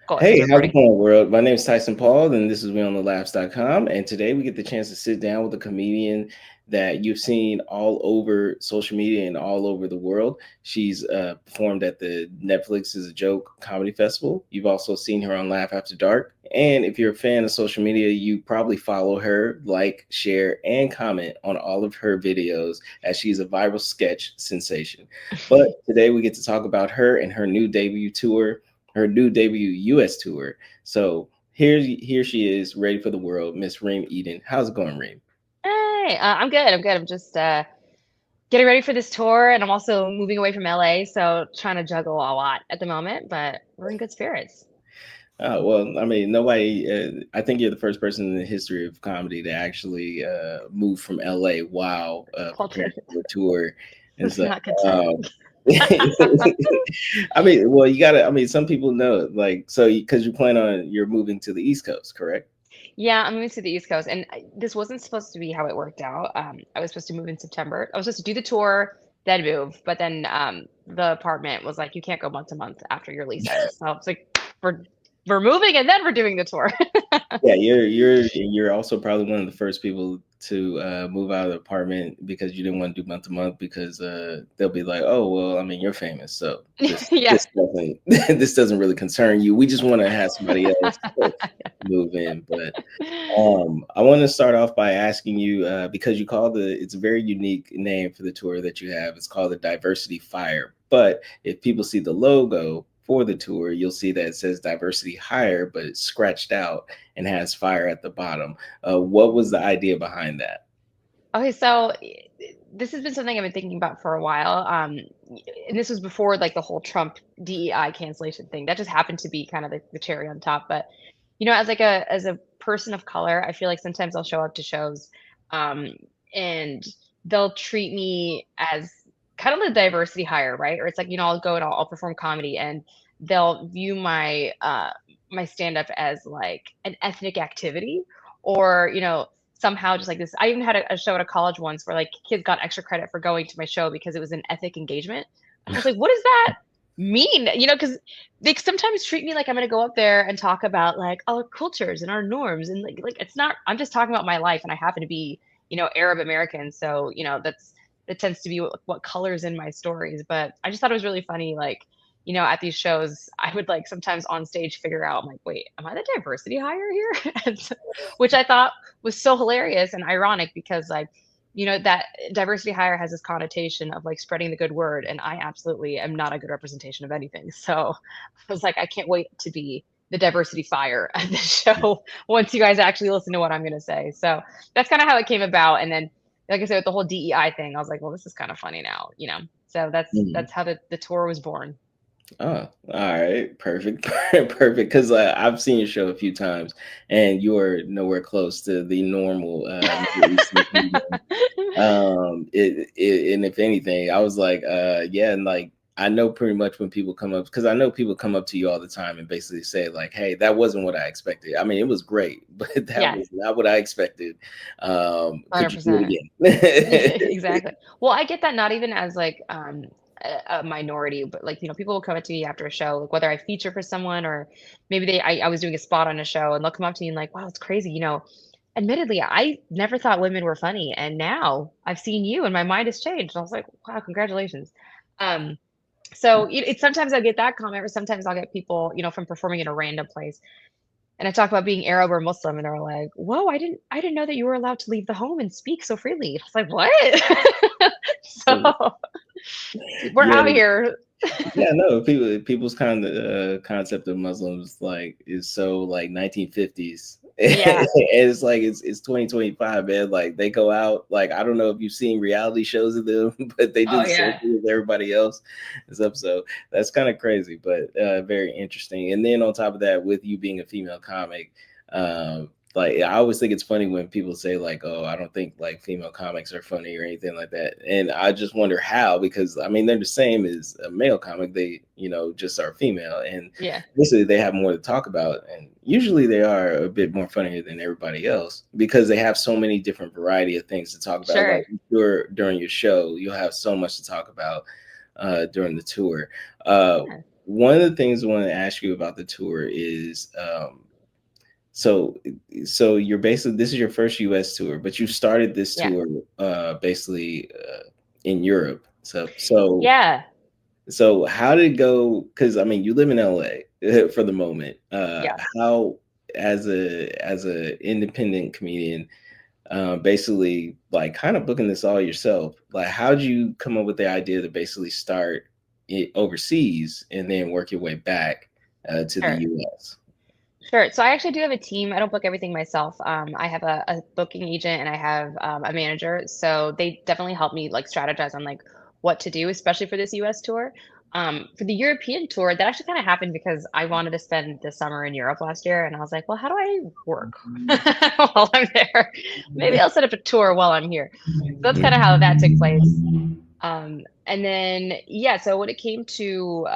Cool, it says Hey, how's it recording. going, world? My name is Tyson Paul, and this is WeOnTheLaughs.com. And today we get the chance to sit down with a comedian that you've seen all over social media and all over the world. She's performed at the Netflix is a Joke Comedy Festival. You've also seen her on Laugh After Dark. And if you're a fan of social media, you probably follow her, like, share, and comment on all of her videos as she's a viral sketch sensation. But today we get to talk about her and her new debut US tour. So here she is, ready for the world, Miss Reem Eden. How's it going, Reem? Hey, I'm good. I'm good. I'm just getting ready for this tour, and I'm also moving away from LA, so trying to juggle a lot at the moment, but we're in good spirits. Oh well, I mean, nobody. I think you're the first person in the history of comedy to actually move from LA while Culture preparing for a tour and is stuff. not content. Um, I mean, well, you gotta. I mean, some people know, like, so because you plan on you're moving to the East Coast, correct? Yeah, I'm moving to the East Coast, and this wasn't supposed to be how it worked out. I was supposed to move in September. I was supposed to do the tour, then move, but then the apartment was like, you can't go month to month after your lease ends. So it's like, we're we're moving, and then we're doing the tour. Yeah, you're also probably one of the first people to move out of the apartment because you didn't want to do month to month because they'll be like, oh well, I mean you're famous, so Yeah. this doesn't this doesn't really concern you. We just want to have somebody else move in. But I want to start off by asking you because you call it's a very unique name for the tour that you have. It's called the Diversity Fire. But if people see the logo for the tour, you'll see that it says Diversity Hire, but it's scratched out and has fire at the bottom. What was the idea behind that? Okay, so this has been something I've been thinking about for a while. And this was before like the whole Trump DEI cancellation thing. That just happened to be kind of the cherry on top. But as like a person of color, I feel like sometimes I'll show up to shows, um, and they'll treat me as kind of the diversity hire, right? Or it's like, I'll go and I'll perform comedy, and they'll view my stand up as like an ethnic activity, or somehow just like this. I even had a show at a college once where like kids got extra credit for going to my show because it was an ethnic engagement. And I was like, what does that mean? Because they sometimes treat me like I'm going to go up there and talk about like our cultures and our norms, and like it's not. I'm just talking about my life, and I happen to be Arab American, so that tends to be what colors in my stories. But I just thought it was really funny, like at these shows, I would like sometimes on stage figure out, I'm like, wait, am I the diversity hire here? Which I thought was so hilarious and ironic because like, that diversity hire has this connotation of like spreading the good word. And I absolutely am not a good representation of anything. So I was like, I can't wait to be the diversity fire at this show once you guys actually listen to what I'm going to say. So that's kind of how it came about. And then, like I said, with the whole DEI thing, I was like, well, this is kind of funny now. So that's how the tour was born. Oh, all right, perfect, perfect. Because I've seen your show a few times, and you're nowhere close to the normal Middle Eastern comedian. And if anything, I was like, yeah, and like I know pretty much when people come up because I know people come up to you all the time and basically say like, hey, that wasn't what I expected. I mean, it was great, but that Yes. was not what I expected. Could you do 100%. it again? Exactly. Well, I get that not even as like a minority, but like, people will come up to me after a show, like whether I feature for someone or maybe I was doing a spot on a show, and they'll come up to me and like, wow, it's crazy. Admittedly, I never thought women were funny, and now I've seen you and my mind has changed. And I was like, wow, congratulations. Um, so it's sometimes I'll get that comment, or sometimes I'll get people, from performing in a random place, and I talk about being Arab or Muslim, and they're like, "Whoa, I didn't know that you were allowed to leave the home and speak so freely." I was like, "What?" So we're Yeah, out here. yeah, no, people's kind of concept of Muslims like is so like 1950s. And Yeah. it's like it's 2025, man. Like they go out, like I don't know if you've seen reality shows of them, but they do Oh the same yeah. thing as everybody else and stuff. So that's kind of crazy, but very interesting. And then on top of that, with you being a female comic, like I always think it's funny when people say like, "Oh, I don't think like female comics are funny or anything like that," and I just wonder how because I mean they're the same as a male comic. They just are female, and Yeah. basically they have more to talk about, and usually they are a bit more funnier than everybody else because they have so many different variety of things to talk about. Like Sure. during your show, you'll have so much to talk about during the tour. Yeah. one of the things I want to ask you about the tour is, so you're basically, this is your first US tour, but you started this Yeah. tour basically in Europe. Yeah. So how did it go? Because I mean, you live in LA for the moment. Yeah. How, as a independent comedian, basically like kind of booking this all yourself, like how'd you come up with the idea to basically start it overseas and then work your way back to the Sure. US? Sure. So I actually do have a team. I don't book everything myself. I have a booking agent and I have a manager. So they definitely help me like strategize on like what to do, especially for this US tour. For the European tour, that actually kind of happened because I wanted to spend the summer in Europe last year, and I was like, well, how do I work while I'm there? Maybe I'll set up a tour while I'm here. So that's kind of how that took place. And then, yeah, so when it came to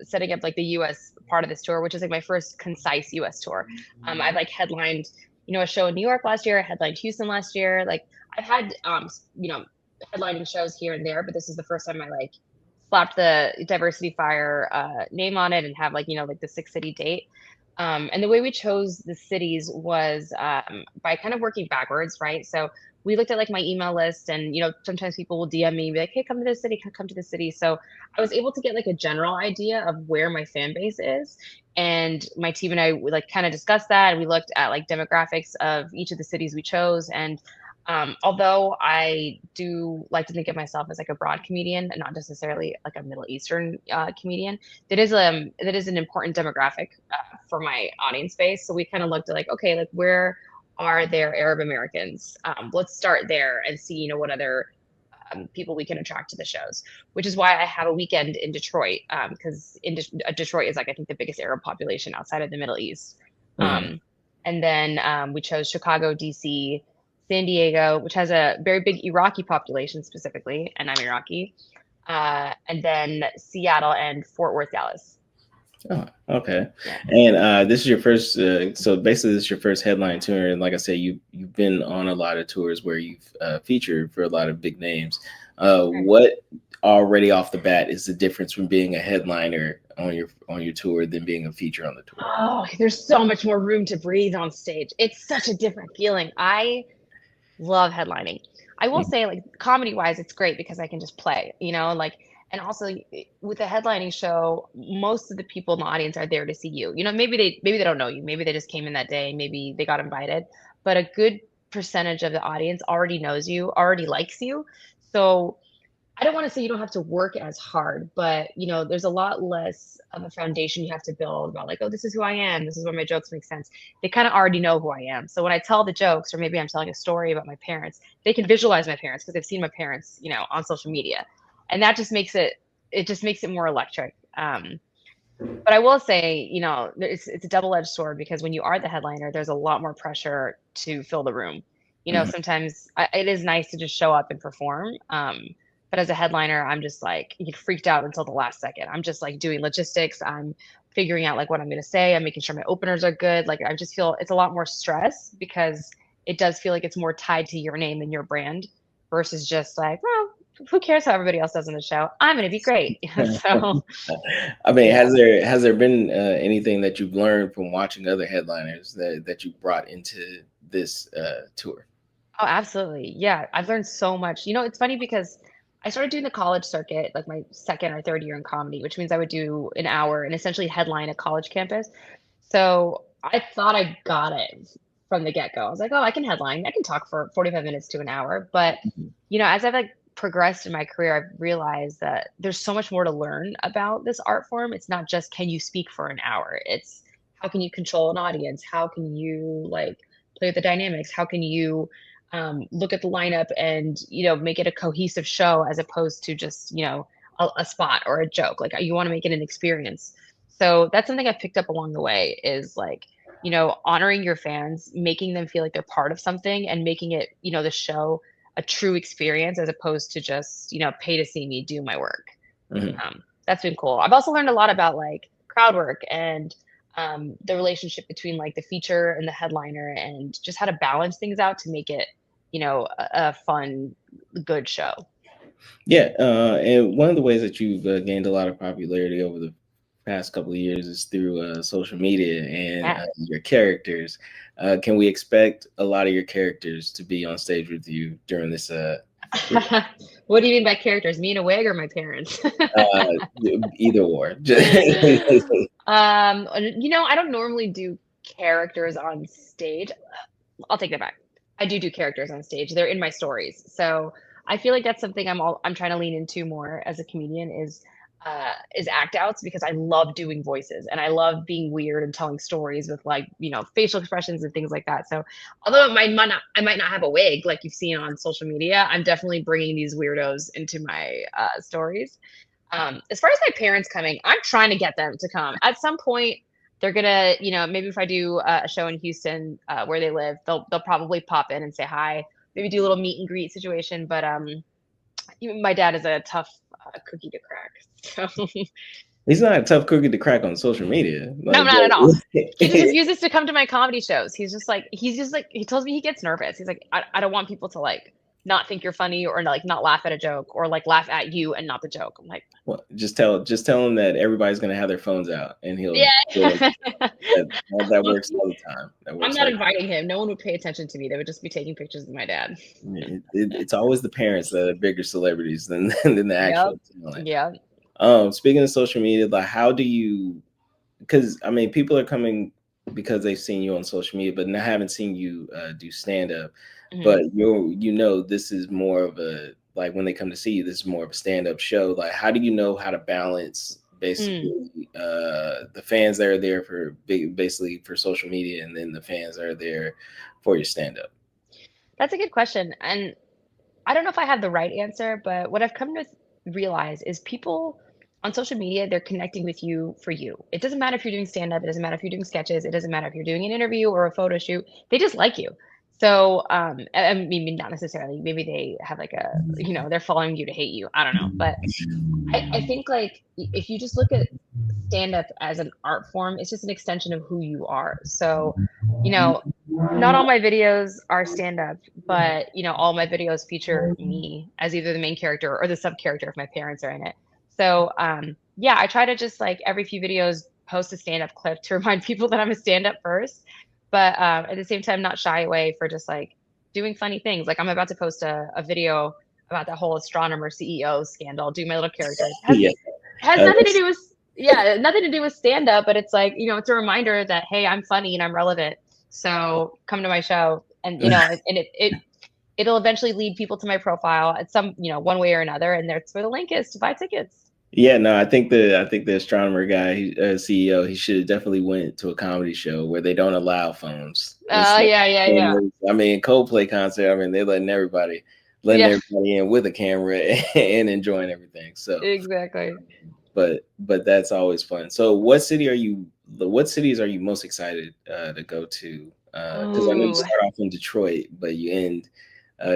setting up like the US part of this tour, which is like my first concise US tour, I've like headlined, a show in New York last year. I headlined Houston last year. Like I've had, headlining shows here and there, but this is the first time I like slapped the Diversity Fire name on it and have like, like the 6 city date. And the way we chose the cities was by kind of working backwards, right? So we looked at like my email list, and sometimes people will DM me and be like, hey, come to this city, come to this city. So I was able to get like a general idea of where my fan base is. And my team and I would like kind of discussed that, and we looked at like demographics of each of the cities we chose. And although I do like to think of myself as like a broad comedian and not necessarily like a Middle Eastern comedian, that is an important demographic for my audience base. So we kind of looked at like, okay, like where are there Arab Americans? Let's start there and see, what other people we can attract to the shows. Which is why I have a weekend in Detroit, because Detroit is like I think the biggest Arab population outside of the Middle East. Mhm. Um, and then we chose Chicago, DC, San Diego, which has a very big Iraqi population specifically, and I'm Iraqi. And then Seattle and Fort Worth, Dallas. Oh, okay. Yeah. And this is your first. So basically, this is your first headline tour, and like I said, you've been on a lot of tours where you've featured for a lot of big names. Sure. What already off the bat is the difference from being a headliner on your tour than being a feature on the tour? Oh, there's so much more room to breathe on stage. It's such a different feeling. I love headlining. I will Mhm. say, like, comedy-wise, it's great because I can just play, like, and also with a headlining show, most of the people in the audience are there to see you. Maybe they don't know you. Maybe they just came in that day. Maybe they got invited, but a good percentage of the audience already knows you, already likes you. So I don't want to say you don't have to work as hard, but there's a lot less of a foundation you have to build about like, oh, this is who I am. This is where my jokes make sense. They kind of already know who I am. So when I tell the jokes, or maybe I'm telling a story about my parents, they can visualize my parents because they've seen my parents, on social media, and that just makes it more electric. But I will say, it's a double-edged sword because when you are the headliner, there's a lot more pressure to fill the room. Mhm. Sometimes it is nice to just show up and perform. But as a headliner, I'm just like you get freaked out until the last second. I'm just like doing logistics. I'm figuring out like what I'm going to say. I'm making sure my openers are good. Like I just feel it's a lot more stress because it does feel like it's more tied to your name and your brand versus just like, well, who cares how everybody else does in the show? I'm going to be great. So I mean, yeah. has there been anything that you've learned from watching other headliners that you brought into this tour? Oh, absolutely. Yeah, I've learned so much. It's funny because I started doing the college circuit like my second or third year in comedy, which means I would do an hour and essentially headline a college campus. So I thought I got it from the get-go. I was like, oh, I can headline. I can talk for 45 minutes to an hour. But, as I've like progressed in my career, I've realized that there's so much more to learn about this art form. It's not just can you speak for an hour? It's how can you control an audience? How can you like play with the dynamics? How can you look at the lineup and make it a cohesive show as opposed to just a spot or a joke. Like you want to make it an experience. So that's something I've picked up along the way is like honoring your fans, making them feel like they're part of something, and making it the show a true experience as opposed to just pay to see me do my work. Mhm. That's been cool. I've also learned a lot about like crowd work and the relationship between like the feature and the headliner, and just how to balance things out to make it a fun, good show. Yeah, and one of the ways that you've gained a lot of popularity over the past couple of years is through social media and Yes. your characters. Can we expect a lot of your characters to be on stage with you during this? What do you mean by characters? Me in a wig or my parents? Uh, Either or. I don't normally do characters on stage. I'll take that back. I do characters on stage. They're in my stories. So I feel like that's something I'm trying to lean into more as a comedian is act outs because I love doing voices and I love being weird and telling stories with like, facial expressions and things like that. So although I might not have a wig like you've seen on social media, I'm definitely bringing these weirdos into my stories. As far as my parents coming, I'm trying to get them to come. At some point, they're gonna, maybe if I do a show in Houston where they live, they'll probably pop in and say hi. Maybe do a little meet and greet situation. But even my dad is a tough cookie to crack. So He's not a tough cookie to crack on social media. no, Like, not at all. He just refuses to come to my comedy shows. He's just like he tells me he gets nervous. He's like, I don't want people to like not think you're funny or like not laugh at a joke or like laugh at you and not the joke. I'm like, well, just tell him that everybody's gonna have their phones out, and yeah. that works all the time. That I'm works not all. inviting him. No one would pay attention to me. They would just be taking pictures of my dad. It's always the parents that are bigger celebrities than than the Yep. actual talent. Yep. Speaking of social media, like how do you? Because I mean, people are coming because they've seen you on social media, but haven't seen you do stand up. Mhm. But this is more of a like when they come to see you, this is more of a stand up show. Like, how do you know how to balance Mm. basically the fans that are there for basically for social media, and then the fans that are there for your stand up? That's a good question. And I don't know if I have the right answer, but what I've come to realize is people on social media, they're connecting with you for you. It doesn't matter if you're doing stand up, it doesn't matter if you're doing sketches, it doesn't matter if you're doing an interview or a photo shoot. They just like you. So, I mean, not necessarily. Maybe they have like they're following you to hate you. I don't know. But I think like if you just look at stand up as an art form, it's just an extension of who you are. So, you know, not all my videos are stand up, but all my videos feature me as either the main character or the sub character if my parents are in it. So, yeah, I try to just like every few videos post a stand up clip to remind people that I'm a stand up first, but at the same time, not shy away for just like doing funny things. Like I'm about to post a video about the whole astronomer CEO scandal, do my little characters. Yeah, Has uh, nothing to do with yeah, nothing to do with stand up, but it's like, it's a reminder that hey, I'm funny and I'm relevant. So come to my show and it'll eventually lead people to my profile at some, one way or another, and that's where the link is to buy tickets. yeah. No, I think the astronomer guy, CEO, he should have definitely went to a comedy show where they don't allow phones. Yeah, yeah, yeah. I mean, Coldplay concert. I mean, they're letting Yeah, everybody in with a camera and enjoying everything. So, exactly. but that's always fun. So, what city are you? What cities are you most excited to go to? Because I know you Ooh, start off in Detroit, but you end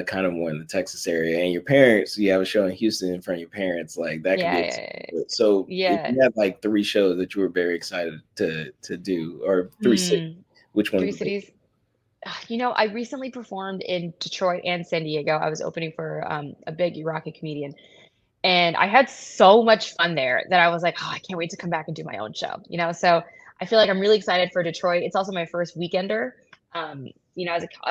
kind of more in the Texas area, and your parents. You have a show in Houston in front of your parents. Like that could yeah, be yeah, so. If yeah. you had like three shows that you were very excited to do, or three cities, Hmm. which one Three would they? cities. I recently performed in Detroit and San Diego. I was opening for a big Iraqi comedian. And I had so much fun there that I was like, "Oh, I can't wait to come back and do my own show." So I feel like I'm really excited for Detroit. It's also my first weekender. I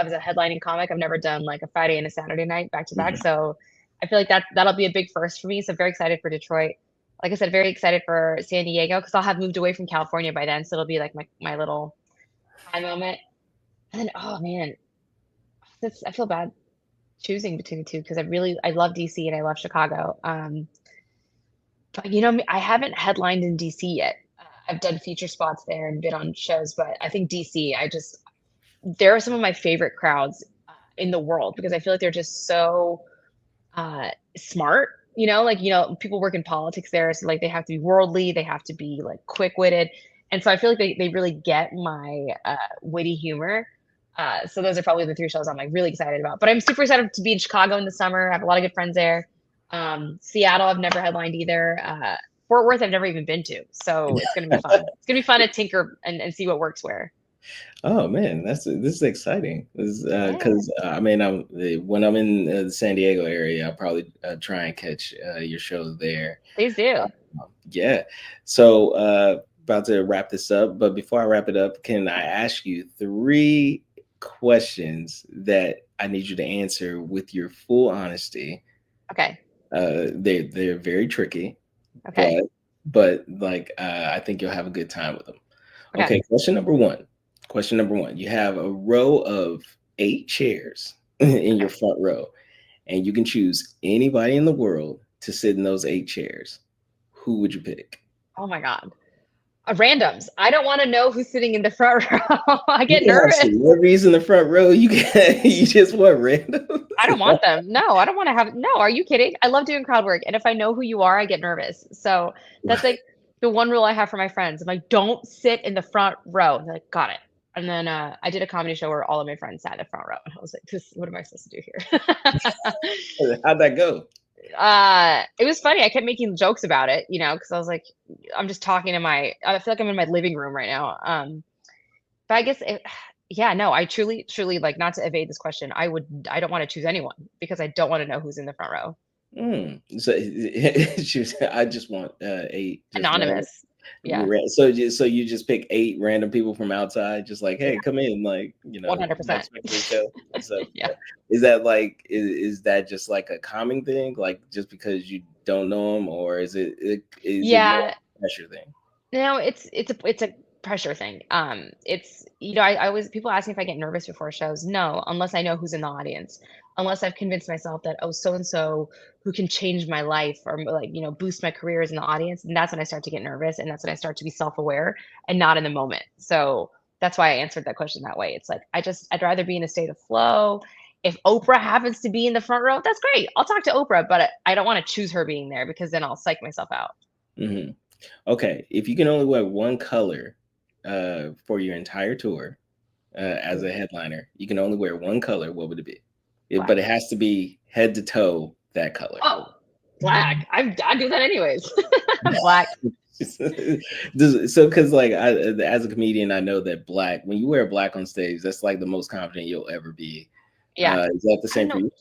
was a headlining comic. I've never done like a Friday and a Saturday night back to back. Mhm. So I feel like that'll be a big first for me. So very excited for Detroit. Like I said, very excited for San Diego because I'll have moved away from California by then. So it'll be like my little high moment. And then, oh man, I feel bad choosing between the two because I love DC and I love Chicago. But I haven't headlined in DC yet. I've done feature spots there and been on shows, but I think DC, there are some of my favorite crowds in the world because I feel like they're just so smart. Like people work in politics there, so like they have to be worldly, they have to be like quick witted, and so I feel like they really get my witty humor. So those are probably the three shows I'm like really excited about. But I'm super excited to be in Chicago in the summer. I have a lot of good friends there. Seattle, I've never headlined either. Fort Worth, I've never even been to, so it's gonna be fun. It's gonna be fun to tinker and see what works where. Oh man, this is exciting. Yeah, Because I mean, when I'm in the San Diego area, I'll probably try and catch your show there. please do. Yeah. So about to wrap this up, but before I wrap it up, can I ask you three questions that I need you to answer with your full honesty? Okay. They're very tricky, Okay. but like I think you'll have a good time with them. Okay. Okay, question number one. Question number one. You have a row of 8 chairs in your Okay. front row, and you can choose anybody in the world to sit in those 8 chairs. Who would you pick? Oh my God. Randoms. I don't want to know who's sitting in the front row. I You get can have nervous. celebrities in the front row. You can you just want random. I don't want them. No, I don't want to have. No, are you kidding? I love doing crowd work, and if I know who you are, I get nervous. So that's like the one rule I have for my friends. I'm like, don't sit in the front row. They're like, got it. And then I did a comedy show where all of my friends sat in the front row, and I was like, this, what am I supposed to do here? How'd that go? It was funny. I kept making jokes about it, because I was like, I'm just talking to I feel like I'm in my living room right now. But I guess yeah, no, I truly, truly, like, not to evade this question. I don't want to choose anyone because I don't want to know who's in the front row. So I just want 8 just random. Anonymous. Yeah, So you just pick 8 random people from outside, just like, hey, yeah, come in, like, 100%. the show. So Yeah. is that like is that just like a calming thing, like just because you don't know them, or is it more Yeah, a pressure thing? no, it's a pressure thing. It's I always people ask me if I get nervous before shows. No, unless I know who's in the audience. Unless I've convinced myself that, oh, so and so who can change my life or like, boost my career is in the audience, and that's when I start to get nervous, and that's when I start to be self-aware and not in the moment. So that's why I answered that question that way. It's like I'd rather be in a state of flow. If Oprah happens to be in the front row, that's great. I'll talk to Oprah, but I don't want to choose her being there because then I'll psych myself out. Hmm. Okay, if you can only wear one color for your entire tour as a headliner, you can only wear one color. What would it be? But Black. it has to be head to toe that color. Oh, black. I do that anyways. Black. So because like as a comedian, I know that black, when you wear black on stage, that's like the most confident you'll ever be. Yeah. Is that the I don't same for know. you?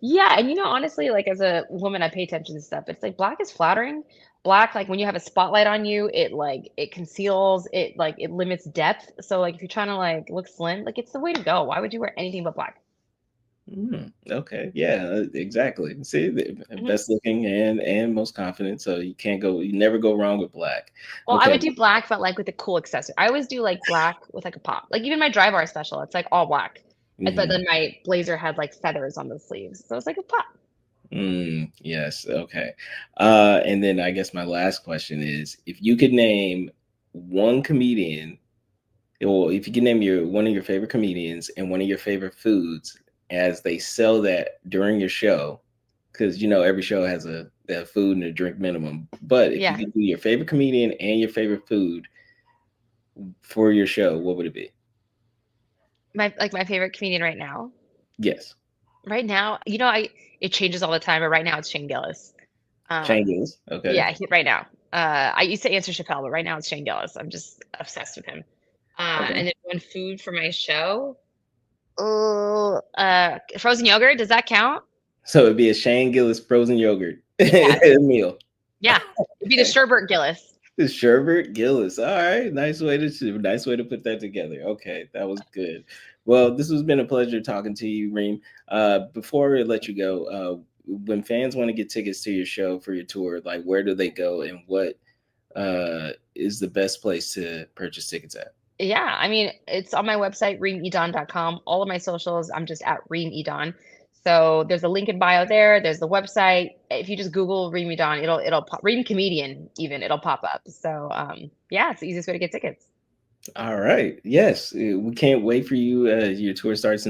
Yeah, and honestly, like as a woman, I pay attention to stuff. It's like black is flattering. Black, like when you have a spotlight on you, it conceals, it limits depth. So like if you're trying to like look slim, like it's the way to go. Why would you wear anything but black? Okay, yeah, exactly. See, the Hmm. best looking and most confident, so you never go wrong with black. Well, I Okay. would do black, but like with a cool accessory. I always do like black with like a pop. Like even my dry bar special, it's like all black. But Mhm. then my blazer had like feathers on the sleeves. So it's like a pop. Yes. Okay. And then I guess my last question is, if you could name one comedian, or if you could name one of your favorite comedians and one of your favorite foods as they sell that during your show, because every show has a food and a drink minimum. But if you Yeah. could do your favorite comedian and your favorite food for your show, what would it be? My favorite comedian right now. Yes. Right now, it changes all the time, but right now it's Shane Gillis. Shane Um, Gillis. Okay. yeah, right now. I used to answer Chappelle, but right now it's Shane Gillis. I'm just obsessed with him. Okay. And then one food for my show. Oh, frozen yogurt. Does that count? So it'd be a Shane Gillis frozen yogurt Yeah, meal. yeah. It'd be the Okay. sherbet Gillis. Sherbert Gillis. All right, nice way to put that together. Okay, that was good. Well, this has been a pleasure talking to you, Reem. Before I let you go, when fans want to get tickets to your show for your tour, like where do they go, and what is the best place to purchase tickets at? Yeah, I mean, it's on my website, reemedan.com. All of my socials, I'm just at Reem Edan. So there's a link in bio there. There's the website. If you just Google Reem Edan, it'll pop, Reem Comedian even, it'll pop up. So yeah, it's the easiest way to get tickets. All right. Yes, we can't wait for you. Your tour starts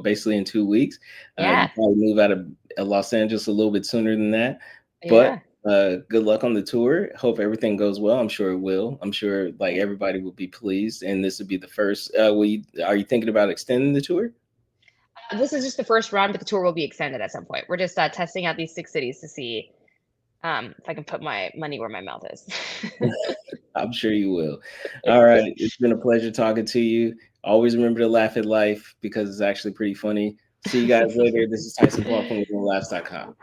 basically in 2 weeks. You Yeah, probably move out of Los Angeles a little bit sooner than that, but yeah. good luck on the tour. Hope everything goes well. I'm sure it will. I'm sure like everybody will be pleased, and this would be the first. Are you thinking about extending the tour? This is just the first run, but the tour will be extended at some point. We're just testing out these 6 cities to see if I can put my money where my mouth is. I'm sure you will. All right. It's been a pleasure talking to you. Always remember to laugh at life because it's actually pretty funny. See you guys later. This is Tyson Paul from Laughs.com.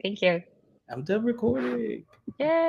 Thank you. I'm done recording. Yay.